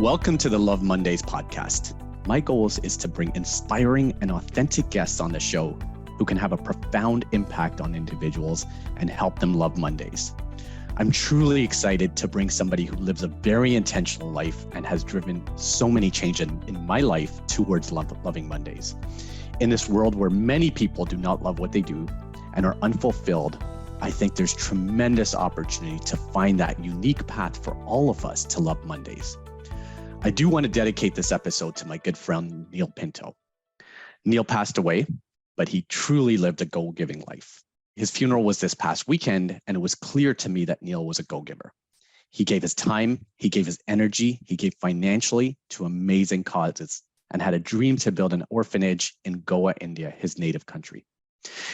Welcome to the Love Mondays podcast. My goal is to bring inspiring and authentic guests on the show who can have a profound impact on individuals and help them love Mondays. I'm truly excited to bring somebody who lives a very intentional life and has driven so many changes in my life towards loving Mondays. In this world where many people do not love what they do and are unfulfilled, I think there's tremendous opportunity to find that unique path for all of us to love Mondays. I do want to dedicate this episode to my good friend, Neil Pinto. Neil passed away, but he truly lived a goal-giving life. His funeral was this past weekend, and it was clear to me that Neil was a go-giver. He gave his time, he gave his energy, he gave financially to amazing causes, and had a dream to build an orphanage in Goa, India, his native country.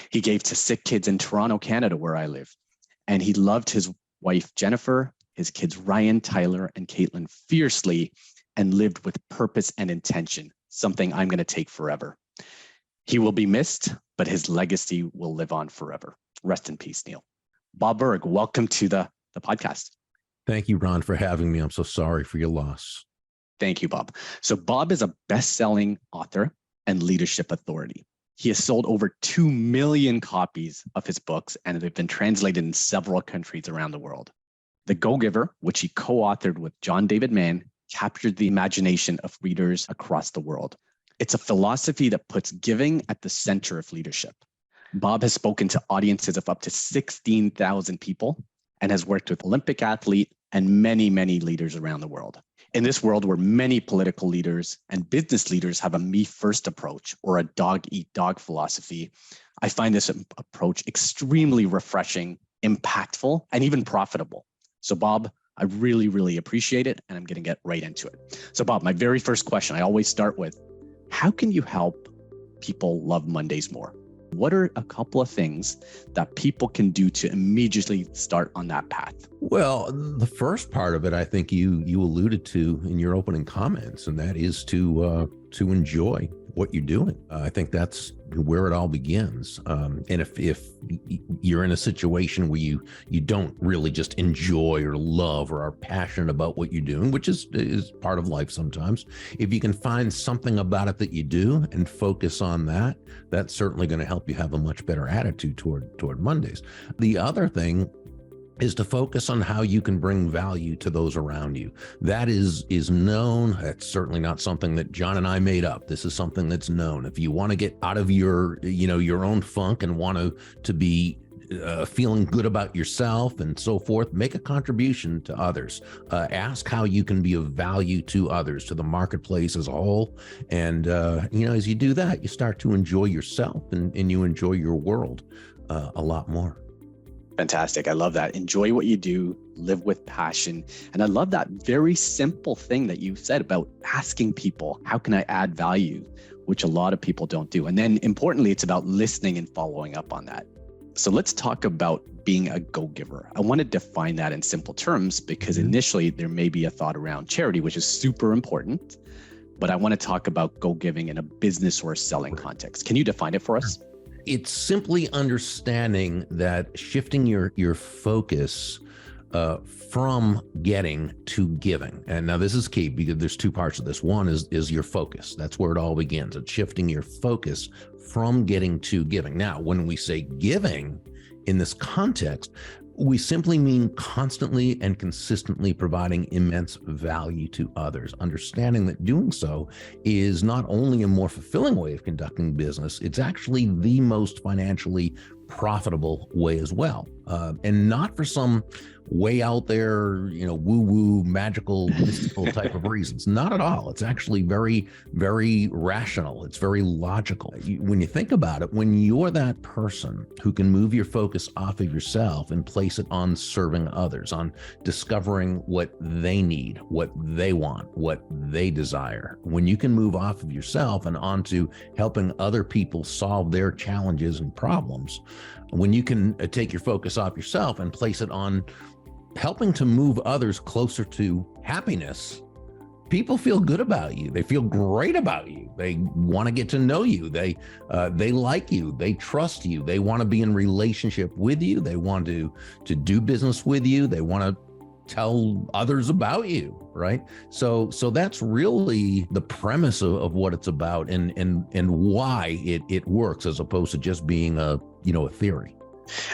He gave to sick kids in Toronto, Canada, where I live, and he loved his wife, Jennifer, his kids, Ryan, Tyler, and Caitlin fiercely, and lived with purpose and intention, something I'm going to take forever. He will be missed, but his legacy will live on forever. Rest in peace, Neil. Bob Burg, welcome to the podcast. Thank you, Ron, for having me. I'm so sorry for your loss. Thank you, Bob. So Bob is a best-selling author and leadership authority. He has sold over 2 million copies of his books, and they've been translated in several countries around the world. The Go-Giver, which he co-authored with John David Mann, captured the imagination of readers across the world. It's a philosophy that puts giving at the center of leadership. Bob has spoken to audiences of up to 16,000 people and has worked with Olympic athletes and many, many leaders around the world. In this world where many political leaders and business leaders have a me-first approach or a dog-eat-dog philosophy, I find this approach extremely refreshing, impactful, and even profitable. So Bob, I really, really appreciate it, and I'm going to get right into it. So Bob, my very first question, I always start with, how can you help people love Mondays more? What are a couple of things that people can do to immediately start on that path? Well, the first part of it, I think you alluded to in your opening comments, and that is to enjoy what you're doing. I think that's where it all begins. And if you're in a situation where you don't really just enjoy or love or are passionate about what you're doing, which is part of life sometimes, if you can find something about it that you do and focus on that, that's certainly going to help you have a much better attitude toward Mondays. The other thing is to focus on how you can bring value to those around you. That is known. That's certainly not something that John and I made up. This is something that's known. If you want to get out of your own funk and want to be feeling good about yourself and so forth, make a contribution to others. Ask how you can be of value to others, to the marketplace as a whole. And, as you do that, you start to enjoy yourself and you enjoy your world a lot more. Fantastic. I love that. Enjoy what you do, live with passion. And I love that very simple thing that you said about asking people, how can I add value, which a lot of people don't do. And then importantly, it's about listening and following up on that. So let's talk about being a go-giver. I want to define that in simple terms because initially there may be a thought around charity, which is super important, but I want to talk about go-giving in a business or selling context. Can you define it for us? It's simply understanding that shifting your focus from getting to giving. And now this is key because there's two parts of this. One is your focus. That's where it all begins. It's shifting your focus from getting to giving. Now, when we say giving in this context, we simply mean constantly and consistently providing immense value to others, understanding that doing so is not only a more fulfilling way of conducting business, it's actually the most financially profitable way as well. And not for some way out there, woo-woo, magical, mystical type of reasons. Not at all. It's actually very, very rational. It's very logical. When you think about it, when you're that person who can move your focus off of yourself and place it on serving others, on discovering what they need, what they want, what they desire, when you can move off of yourself and onto helping other people solve their challenges and problems, when you can take your focus off yourself and place it on helping to move others closer to happiness, people feel good about you. They feel great about you. They want to get to know you. They like you. They trust you. They want to be in relationship with you. They want to do business with you. They want to tell others about you, right? So that's really the premise of what it's about, and why it works, as opposed to just being a theory.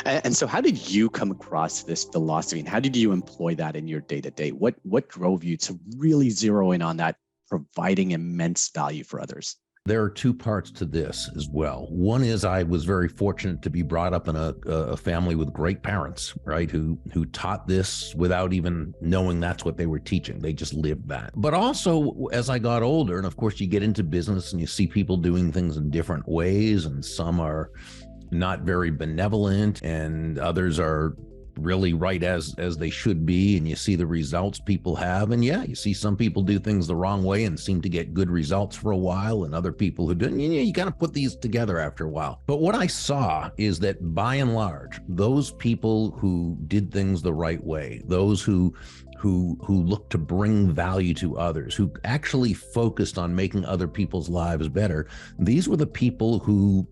And so how did you come across this philosophy, and how did you employ that in your day-to-day? What drove you to really zero in on that, providing immense value for others? There are two parts to this as well. One is I was very fortunate to be brought up in a family with great parents, right, who taught this without even knowing that's what they were teaching. They just lived that. But also, as I got older, and of course you get into business and you see people doing things in different ways, and some are not very benevolent and others are really right as they should be, and you see the results people have. And yeah, you see some people do things the wrong way and seem to get good results for a while, and other people who didn't. You kind of put these together after a while. But what I saw is that by and large, those people who did things the right way, those who looked to bring value to others, who actually focused on making other people's lives better, these were the people who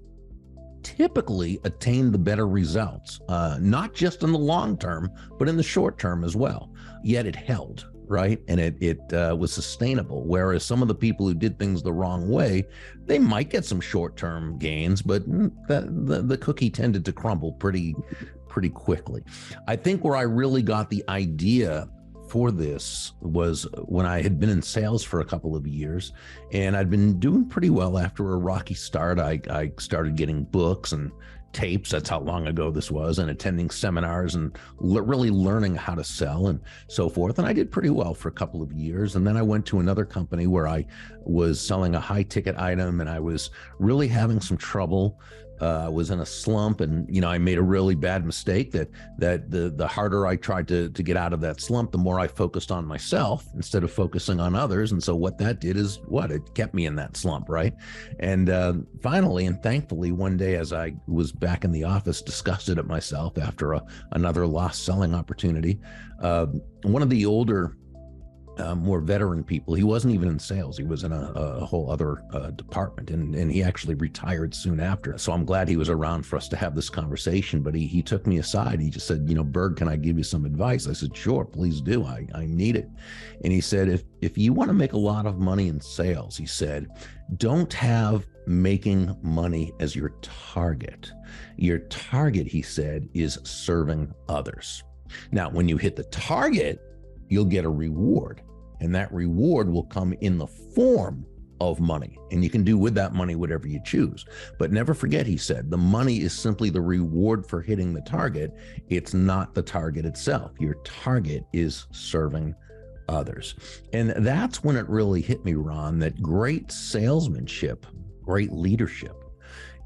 typically attain the better results, not just in the long term, but in the short term as well. Yet it held, right? And it was sustainable. Whereas some of the people who did things the wrong way, they might get some short-term gains, but the cookie tended to crumble pretty quickly. I think where I really got the idea for this was when I had been in sales for a couple of years, and I'd been doing pretty well after a rocky start. I started getting books and tapes. That's how long ago this was, and attending seminars and really learning how to sell and so forth. And I did pretty well for a couple of years. And then I went to another company where I was selling a high ticket item, and I was really having some trouble. Was in a slump, and I made a really bad mistake that the harder I tried to get out of that slump, the more I focused on myself instead of focusing on others. And so what that did is it kept me in that slump, right? And finally and thankfully, one day as I was back in the office, disgusted at myself after another lost selling opportunity, one of the older more veteran people. He wasn't even in sales. He was in a whole other department, and he actually retired soon after. So I'm glad he was around for us to have this conversation. But he took me aside. He just said, Burg, can I give you some advice? I said, sure, please do. I need it. And he said, if you want to make a lot of money in sales, he said, don't have making money as your target. Your target, he said, is serving others. Now, when you hit the target, you'll get a reward, and that reward will come in the form of money, and you can do with that money whatever you choose. But never forget, he said, the money is simply the reward for hitting the target. It's not the target itself. Your target is serving others. And that's when it really hit me, Ron, that great salesmanship, great leadership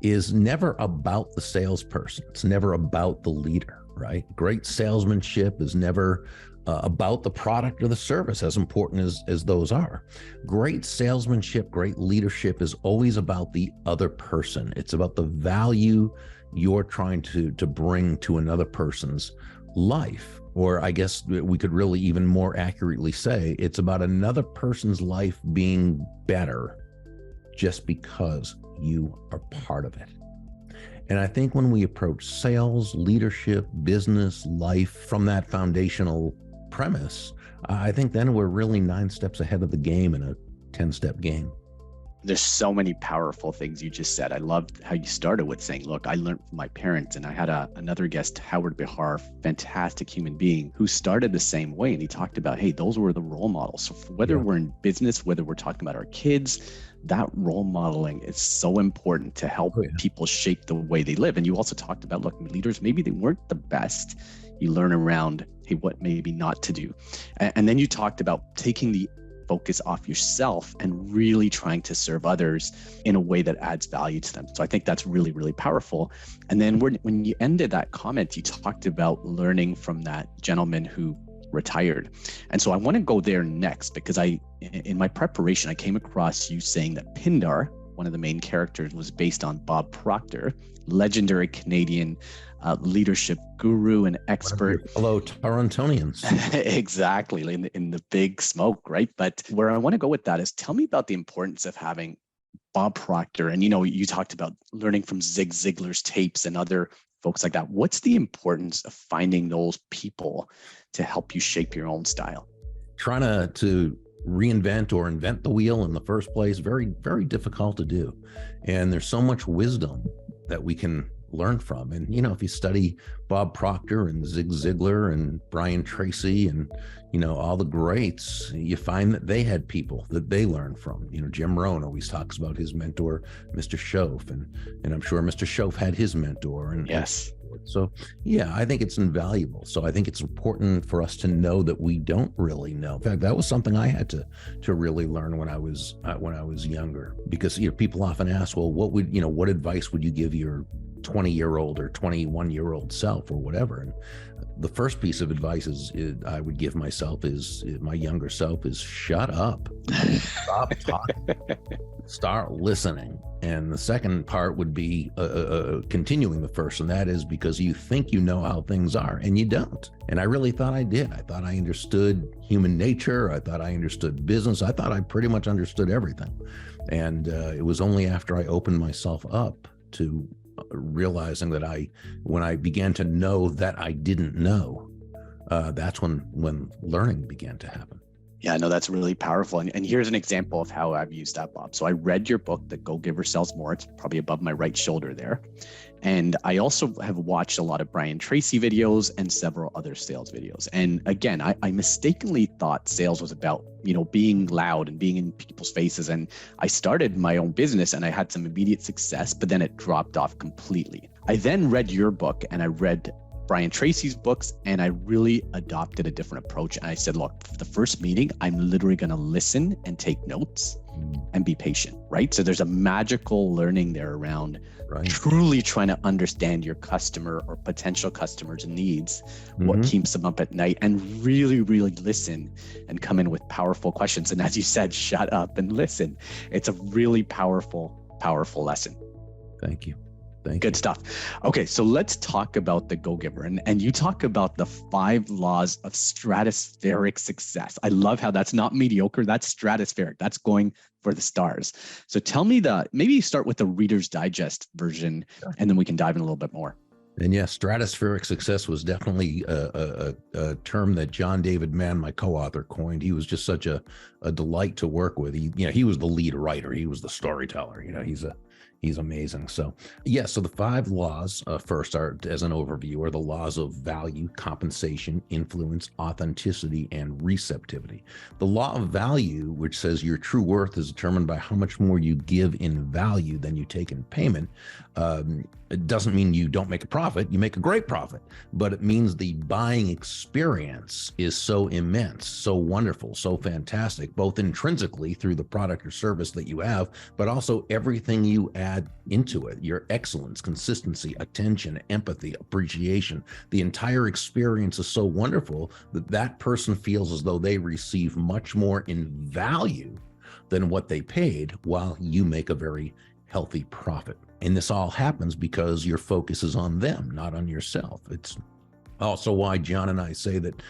is never about the salesperson. It's never about the leader, right? Great salesmanship is never about the product or the service, as important as those are. Great salesmanship, great leadership is always about the other person. It's about the value you're trying to bring to another person's life. Or I guess we could really even more accurately say it's about another person's life being better just because you are part of it. And I think when we approach sales, leadership, business, life from that foundational premise, I think then we're really 9 steps ahead of the game in a 10-step game. There's so many powerful things you just said. I loved how you started with saying, look, I learned from my parents. And I had another guest, Howard Bihar, fantastic human being, who started the same way. And he talked about, hey, those were the role models. So whether we're in business, whether we're talking about our kids, that role modeling is so important to help people shape the way they live. And you also talked about, look, leaders, maybe they weren't the best. You learn around, hey, what maybe not to do. And then you talked about taking the focus off yourself and really trying to serve others in a way that adds value to them. So I think that's really, really powerful. And then when you ended that comment, you talked about learning from that gentleman who retired. And so I want to go there next, because in my preparation, I came across you saying that Pindar, one of the main characters, was based on Bob Proctor, legendary Canadian leadership guru and expert. Fellow Torontonians. Exactly, in the big smoke, right? But where I want to go with that is, tell me about the importance of having Bob Proctor, and you talked about learning from Zig Ziglar's tapes and other folks like that. What's the importance of finding those people to help you shape your own style? Trying to reinvent or invent the wheel in the first place, very, very difficult to do. And there's so much wisdom that we can learn from. And, if you study Bob Proctor and Zig Ziglar and Brian Tracy and, all the greats, you find that they had people that they learned from. Jim Rohn always talks about his mentor, Mr. Shoaff, and I'm sure Mr. Shoaff had his mentor. And yes. So, yeah, I think it's invaluable. So I think it's important for us to know that we don't really know. In fact, that was something I had to really learn when I was younger, because people often ask, well, what advice would you give your 20-year-old or 21-year-old self or whatever? And the first piece of advice I would give myself is my younger self is shut up, stop talking, start listening. And the second part would be continuing the first, and that is because you think you know how things are and you don't. And I really thought I did. I thought I understood human nature. I thought I understood business. I thought I pretty much understood everything. And it was only after I opened myself up to realizing that when I began to know that I didn't know, that's when learning began to happen. Yeah, no, that's really powerful. And here's an example of how I've used that, Bob. So I read your book, The Go-Giver Sells More. It's probably above my right shoulder there. And I also have watched a lot of Brian Tracy videos and several other sales videos. And again, I mistakenly thought sales was about, being loud and being in people's faces. And I started my own business and I had some immediate success, but then it dropped off completely. I then read your book and I read Brian Tracy's books, and I really adopted a different approach. And I said, look, for the first meeting, I'm literally going to listen and take notes and be patient, right? So there's a magical learning there around truly trying to understand your customer or potential customers' needs, what keeps them up at night, and really, really listen and come in with powerful questions. And as you said, shut up and listen. It's a really powerful lesson. Thank you. Good stuff. Okay, so let's talk about the Go-Giver. And you talk about the 5 laws of stratospheric success. I love how that's not mediocre, that's stratospheric. That's going for the stars. So tell me maybe start with the Reader's Digest version, and then we can dive in a little bit more. And yes, stratospheric success was definitely a term that John David Mann, my co-author, coined. He was just such a delight to work with. He was the lead writer. He was the storyteller. He's amazing. So so the 5 laws first are, as an overview, are the laws of value, compensation, influence, authenticity, and receptivity. The law of value, which says your true worth is determined by how much more you give in value than you take in payment. It doesn't mean you don't make a profit. You make a great profit, but it means the buying experience is so immense, so wonderful, so fantastic, both intrinsically through the product or service that you have, but also everything you add into it, your excellence, consistency, attention, empathy, appreciation. The entire experience is so wonderful that person feels as though they receive much more in value than what they paid, while you make a very healthy profit. And this all happens because your focus is on them, not on yourself. It's also why John and I say that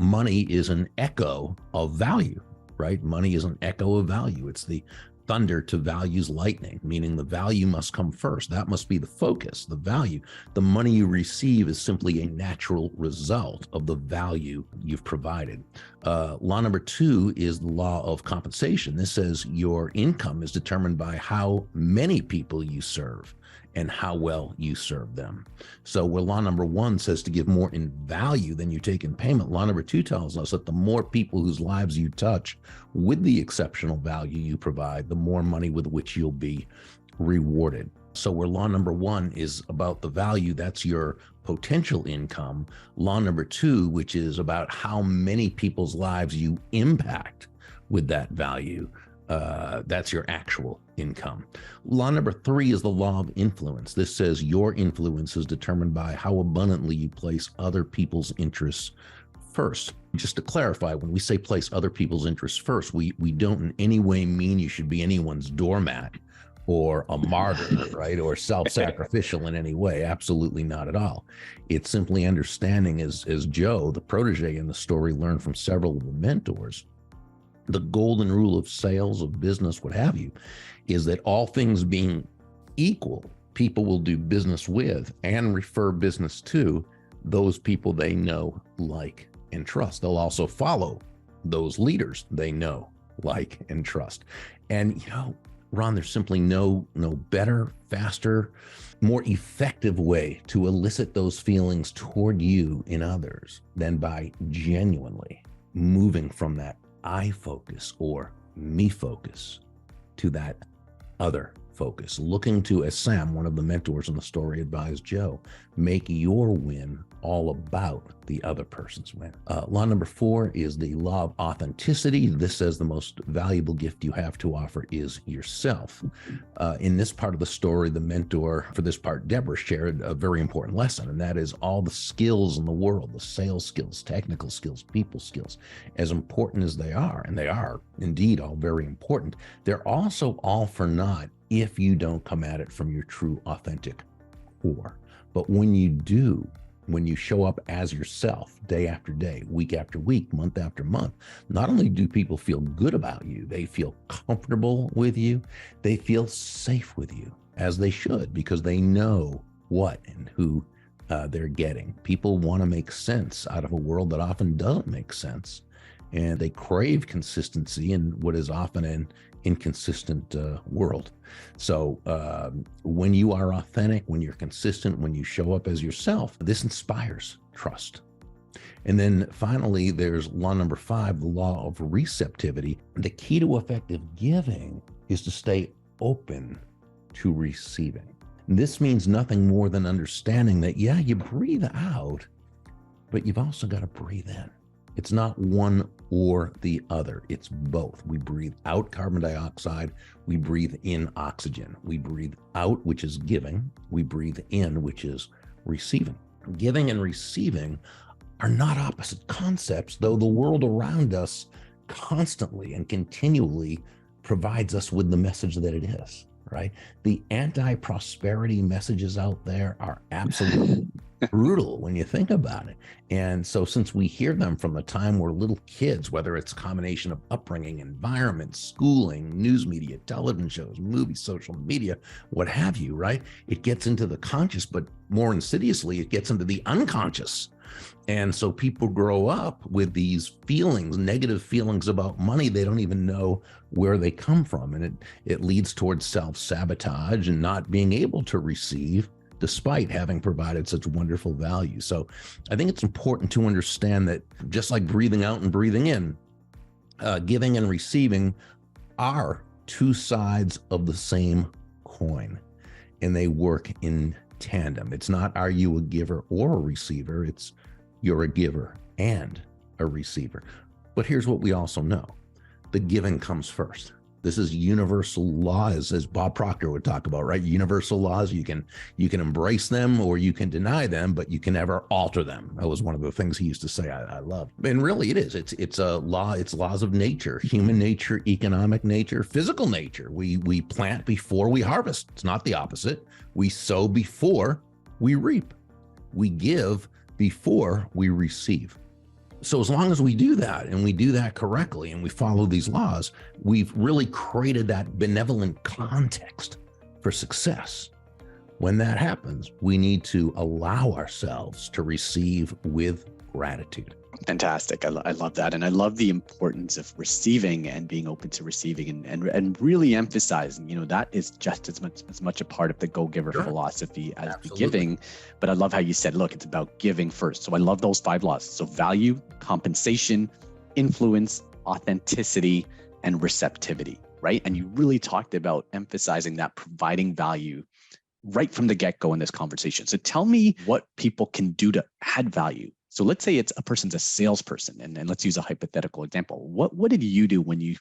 money is an echo of value, right? Money is an echo of value. It's the thunder to value's lightning, meaning the value must come first. That must be the focus, the value. The money you receive is simply a natural result of the value you've provided. Law number 2 is the law of compensation. This says your income is determined by how many people you serve and how well you serve them. So where law number 1 says to give more in value than you take in payment, law number 2 tells us that the more people whose lives you touch with the exceptional value you provide, the more money with which you'll be rewarded. So where law number 1 is about the value, that's your potential income. Law number 2, which is about how many people's lives you impact with that value, that's your actual income. Law number 3 is the law of influence. This says your influence is determined by how abundantly you place other people's interests first. Just to clarify, when we say place other people's interests first, we don't in any way mean you should be anyone's doormat or a martyr, right? Or self-sacrificial in any way. Absolutely not at all. It's simply understanding, as Joe, the protege in the story, learned from several of the mentors, The golden rule of sales, of business, what have you, is that all things being equal, people will do business with and refer business to those people they know, like, and trust. They'll also follow those leaders they know, like, and trust. And, Ron, there's simply no better, faster, more effective way to elicit those feelings toward you in others than by genuinely moving from that I focus or me focus to that other focus, looking to, as Sam, one of the mentors in the story, advised Joe, make your win all about the other person's win. Law number 4 is the law of authenticity. This says the most valuable gift you have to offer is yourself. In this part of the story, the mentor for this part, Deborah, shared a very important lesson, and that is all the skills in the world, the sales skills, technical skills, people skills, as important as they are, and they are indeed all very important, they're also all for naught if you don't come at it from your true, authentic core. But when you do, when you show up as yourself day after day, week after week, month after month, not only do people feel good about you, they feel comfortable with you, they feel safe with you, as they should, because they know what and who they're getting. People want to make sense out of a world that often doesn't make sense, and they crave consistency in what is often an inconsistent world. So when you are authentic, when you're consistent, when you show up as yourself, this inspires trust. And then finally, there's law number 5, the law of receptivity. The key to effective giving is to stay open to receiving. This means nothing more than understanding that, yeah, you breathe out, but you've also got to breathe in. It's not one or the other. It's both. We breathe out carbon dioxide. We breathe in oxygen. We breathe out, which is giving. We breathe in, which is receiving. Giving and receiving are not opposite concepts, though the world around us constantly and continually provides us with the message that it is, right? The anti-prosperity messages out there are absolutely brutal when you think about it. And so since we hear them from the time we're little kids, whether it's a combination of upbringing, environment, schooling, news media, television shows, movies, social media, what have you, right? It gets into the conscious, but more insidiously, it gets into the unconscious. And so people grow up with these feelings, negative feelings about money. They don't even know where they come from. And it leads towards self-sabotage and not being able to receive despite having provided such wonderful value. So I think it's important to understand that just like breathing out and breathing in, giving and receiving are two sides of the same coin, and they work in tandem. It's not, are you a giver or a receiver? It's, you're a giver and a receiver. But here's what we also know. The giving comes first. This is universal laws, as Bob Proctor would talk about, right? Universal laws, you can embrace them or you can deny them, but you can never alter them. That was one of the things he used to say I love. And really it is. It's a law, it's laws of nature, human nature, economic nature, physical nature. We plant before we harvest. It's not the opposite. We sow before we reap. We give before we receive. So as long as we do that and we do that correctly and we follow these laws, we've really created that benevolent context for success. When that happens, we need to allow ourselves to receive with gratitude. Fantastic. I love that. And I love the importance of receiving and being open to receiving and really emphasizing, that is just as much a part of the go-giver philosophy as the giving. But I love how you said, look, it's about giving first. So I love those 5 laws. So value, compensation, influence, authenticity, and receptivity, right? And you really talked about emphasizing that providing value right from the get-go in this conversation. So tell me what people can do to add value. So let's say it's a person's a salesperson, and let's use a hypothetical example. What did you do when you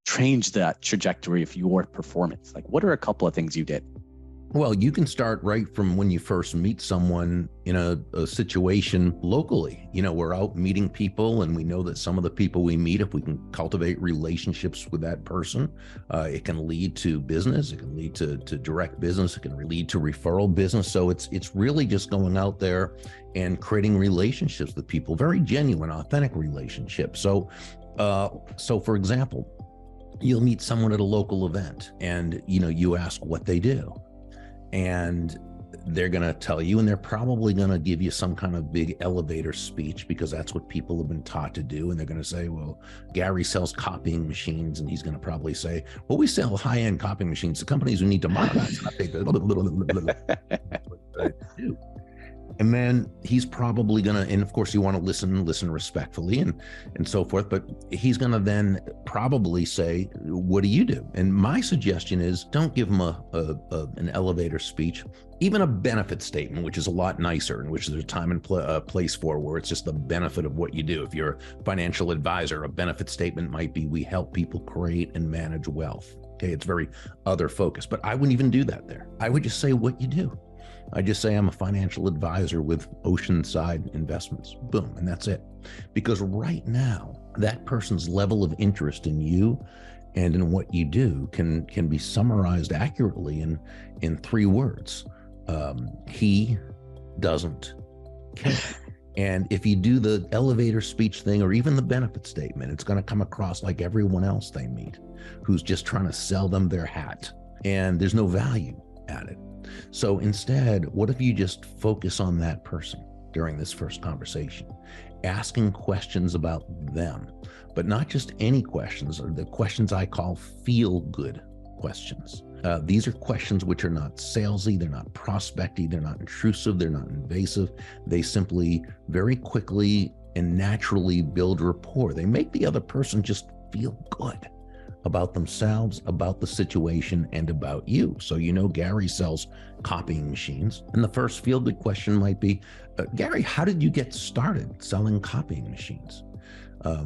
changed that trajectory of your performance? Like, what are a couple of things you did? Well, you can start right from when you first meet someone in a situation locally. We're out meeting people, and we know that some of the people we meet, if we can cultivate relationships with that person, it can lead to business. It can lead to direct business. It can lead to referral business. So it's really just going out there and creating relationships with people, very genuine, authentic relationships. So So for example, you'll meet someone at a local event and, you ask what they do, and they're going to tell you, and they're probably going to give you some kind of big elevator speech because that's what people have been taught to do. And they're going to say, well, Gary sells copying machines. And he's going to probably say, well, we sell high-end copying machines to companies who need to modernize. And I think and then he's probably going to, and of course you want to listen respectfully and so forth, but he's going to then probably say, what do you do? And my suggestion is, don't give him an elevator speech, even a benefit statement, which is a lot nicer, and which there's time and place for, where it's just the benefit of what you do. If you're a financial advisor, a benefit statement might be, we help people create and manage wealth. Okay, it's very other focused, but I wouldn't even do that there. I would just say what you do. I just say I'm a financial advisor with Oceanside Investments. Boom, and that's it. Because right now, that person's level of interest in you and in what you do can be summarized accurately in 3 words. He doesn't care. And if you do the elevator speech thing or even the benefit statement, it's going to come across like everyone else they meet who's just trying to sell them their hat. And there's no value at it. So instead, what if you just focus on that person during this first conversation, asking questions about them, but not just any questions, or the questions I call feel-good questions. These are questions which are not salesy, they're not prospecty, they're not intrusive, they're not invasive. They simply very quickly and naturally build rapport. They make the other person just feel good about themselves, about the situation, and about you. So Gary sells copying machines. And the first feel-good question might be, Gary, how did you get started selling copying machines?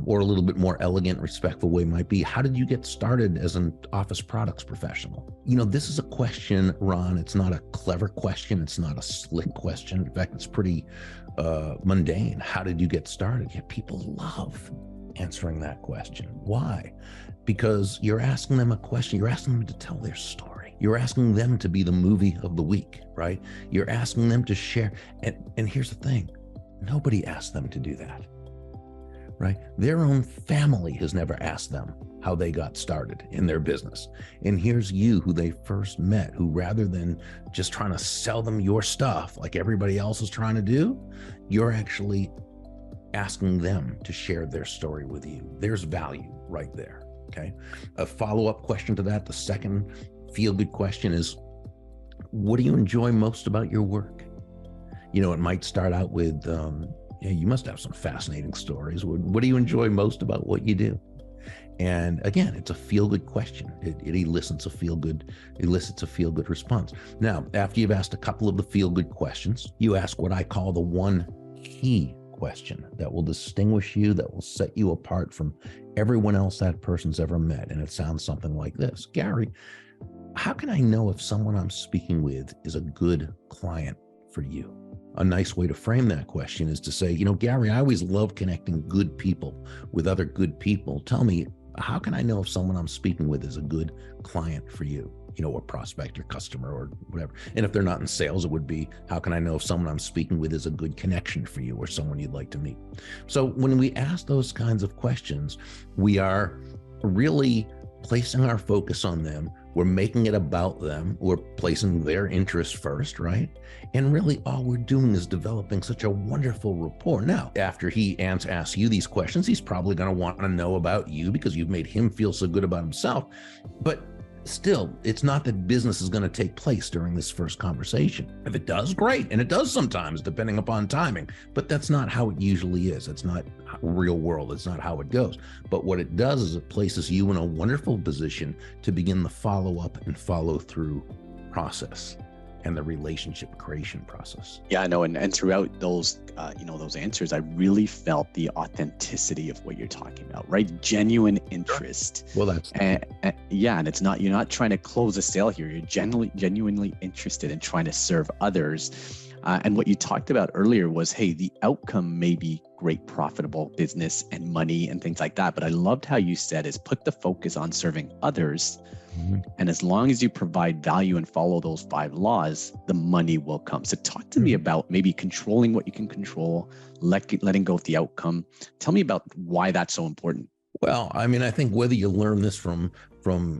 Or a little bit more elegant, respectful way might be, how did you get started as an office products professional? This is a question, Ron, it's not a clever question. It's not a slick question. In fact, it's pretty mundane. How did you get started? Yet people love answering that question. Why? Because you're asking them a question. You're asking them to tell their story. You're asking them to be the movie of the week, right? You're asking them to share. And here's the thing. Nobody asked them to do that, right? Their own family has never asked them how they got started in their business. And here's you, who they first met, who rather than just trying to sell them your stuff like everybody else is trying to do, you're actually asking them to share their story with you. There's value right there. Okay. A follow-up question to that, the second feel-good question is, what do you enjoy most about your work? It might start out with, you must have some fascinating stories. What do you enjoy most about what you do? And again, it's a feel-good question. It elicits a feel-good response. Now, after you've asked a couple of the feel-good questions, you ask what I call the one key question that will distinguish you, that will set you apart from everyone else that person's ever met. And it sounds something like this. Gary, how can I know if someone I'm speaking with is a good client for you? A nice way to frame that question is to say, Gary, I always love connecting good people with other good people. Tell me, how can I know if someone I'm speaking with is a good client for you? Or prospect or customer or whatever. And if they're not in sales, it would be, how can I know if someone I'm speaking with is a good connection for you or someone you'd like to meet? So when we ask those kinds of questions, we are really placing our focus on them. We're making it about them. We're placing their interest first, right? And really all we're doing is developing such a wonderful rapport. Now, after he asks you these questions, he's probably going to want to know about you because you've made him feel so good about himself. But still, it's not that business is going to take place during this first conversation. If it does, great. And it does sometimes, depending upon timing. But that's not how it usually is. It's not real world. It's not how it goes. But what it does is it places you in a wonderful position to begin the follow-up and follow-through process and the relationship creation process. Yeah, no, and throughout those, those answers, I really felt the authenticity of what you're talking about, right? Genuine interest. Well, that's and it's not, you're not trying to close a sale here. You're genuinely interested in trying to serve others. And what you talked about earlier was, hey, the outcome may be great, profitable business and money and things like that. But I loved how you said is put the focus on serving others. Mm-hmm. And as long as you provide value and follow those 5 laws, the money will come. So talk to me about maybe controlling what you can control, letting go of the outcome. Tell me about why that's so important. Well, I mean, I think whether you learn this from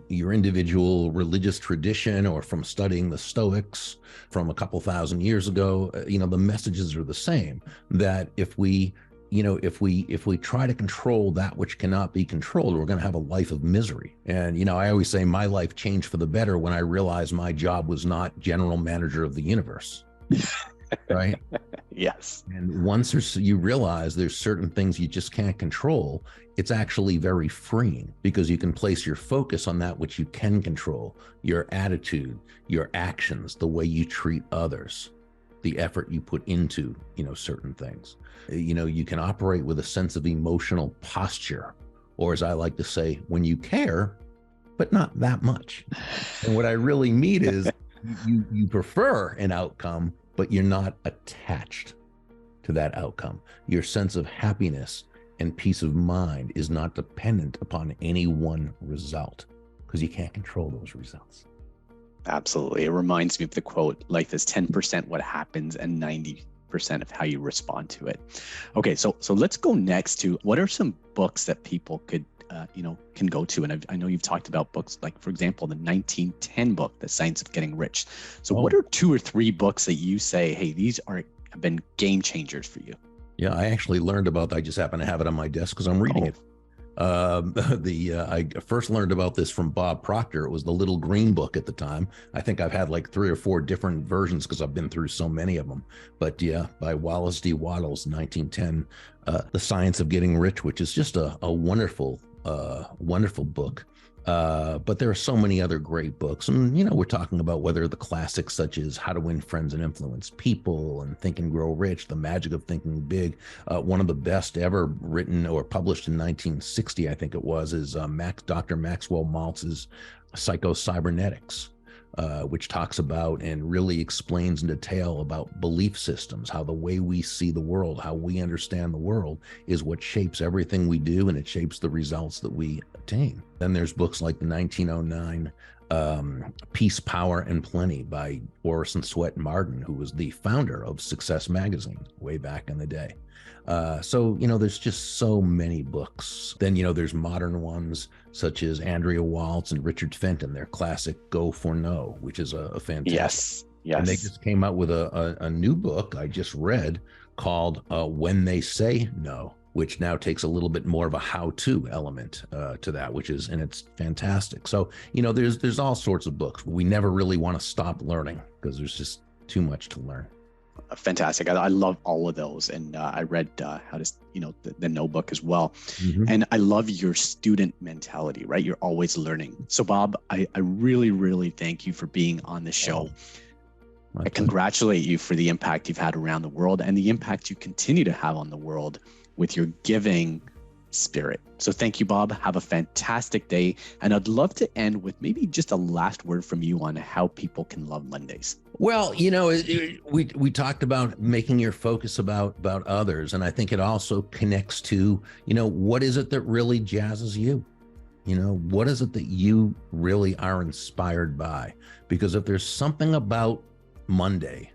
your individual religious tradition or from studying the Stoics from a couple thousand years ago, the messages are the same. That if we, if we try to control that which cannot be controlled, we're going to have a life of misery. And I always say my life changed for the better when I realized my job was not general manager of the universe. Right? Yes. And once you realize there's certain things you just can't control, it's actually very freeing because you can place your focus on that which you can control, your attitude, your actions, the way you treat others, the effort you put into, certain things. You can operate with a sense of emotional posture, or as I like to say, when you care, but not that much. And what I really mean is you prefer an outcome, but you're not attached to that outcome. Your sense of happiness and peace of mind is not dependent upon any one result because you can't control those results. Absolutely. It reminds me of the quote, life is 10% what happens and 90% of how you respond to it. Okay, so let's go next to what are some books that people could can go to. And I know you've talked about books like, for example, the 1910 book, The Science of Getting Rich. So what are 2 or 3 books that you say, hey, these have been game changers for you? Yeah, I actually learned about that. I just happen to have it on my desk because I'm reading it. I first learned about this from Bob Proctor. It was the little green book at the time. I think I've had like 3 or 4 different versions because I've been through so many of them. But yeah, by Wallace D. Wattles, 1910, The Science of Getting Rich, which is just a wonderful book. But there are so many other great books. And, we're talking about whether the classics such as How to Win Friends and Influence People and Think and Grow Rich, The Magic of Thinking Big. One of the best ever written or published in 1960, I think it was, is Dr. Maxwell Maltz's Psycho-Cybernetics. Which talks about and really explains in detail about belief systems, how the way we see the world, how we understand the world is what shapes everything we do, and it shapes the results that we attain. Then there's books like the 1909 Peace, Power, and Plenty by Orison Swett Marden, who was the founder of Success Magazine way back in the day. So there's just so many books. Then, there's modern ones such as Andrea Waltz and Richard Fenton, their classic Go for No, which is a fantastic. Yes. And they just came out with a new book I just read called When They Say No, which now takes a little bit more of a how-to element to that, and it's fantastic. So, there's all sorts of books. We never really want to stop learning because there's just too much to learn. Fantastic. I love all of those. And I read how to, the No book as well. Mm-hmm. And I love your student mentality, right? You're always learning. So Bob, I really, really thank you for being on the show. I congratulate you for the impact you've had around the world and the impact you continue to have on the world with your giving spirit. So thank you, Bob. Have a fantastic day. And I'd love to end with maybe just a last word from you on how people can love Mondays. Well, we talked about making your focus about others. And I think it also connects to, what is it that really jazzes you? What is it that you really are inspired by? Because if there's something about Monday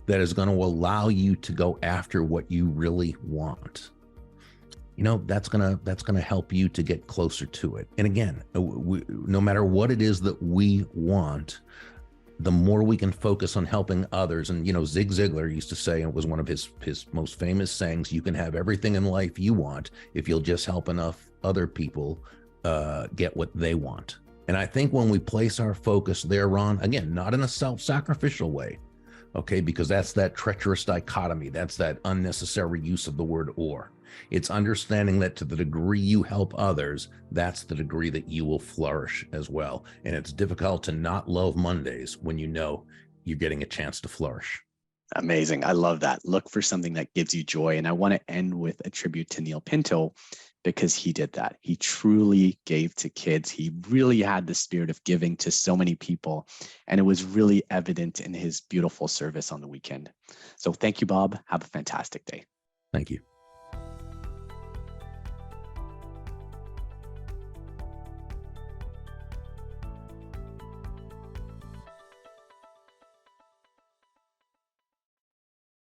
that is going to allow you to go after what you really want, that's gonna help you to get closer to it. And again, no matter what it is that we want, the more we can focus on helping others. And Zig Ziglar used to say, and it was one of his most famous sayings, you can have everything in life you want if you'll just help enough other people get what they want. And I think when we place our focus thereon, again, not in a self-sacrificial way, okay, because that's that treacherous dichotomy, that's that unnecessary use of the word or. It's understanding that to the degree you help others, that's the degree that you will flourish as well. And it's difficult to not love Mondays when you're getting a chance to flourish. Amazing. I love that. Look for something that gives you joy. And I want to end with a tribute to Neil Pinto because he did that. He truly gave to kids. He really had the spirit of giving to so many people. And it was really evident in his beautiful service on the weekend. So thank you, Bob. Have a fantastic day. Thank you.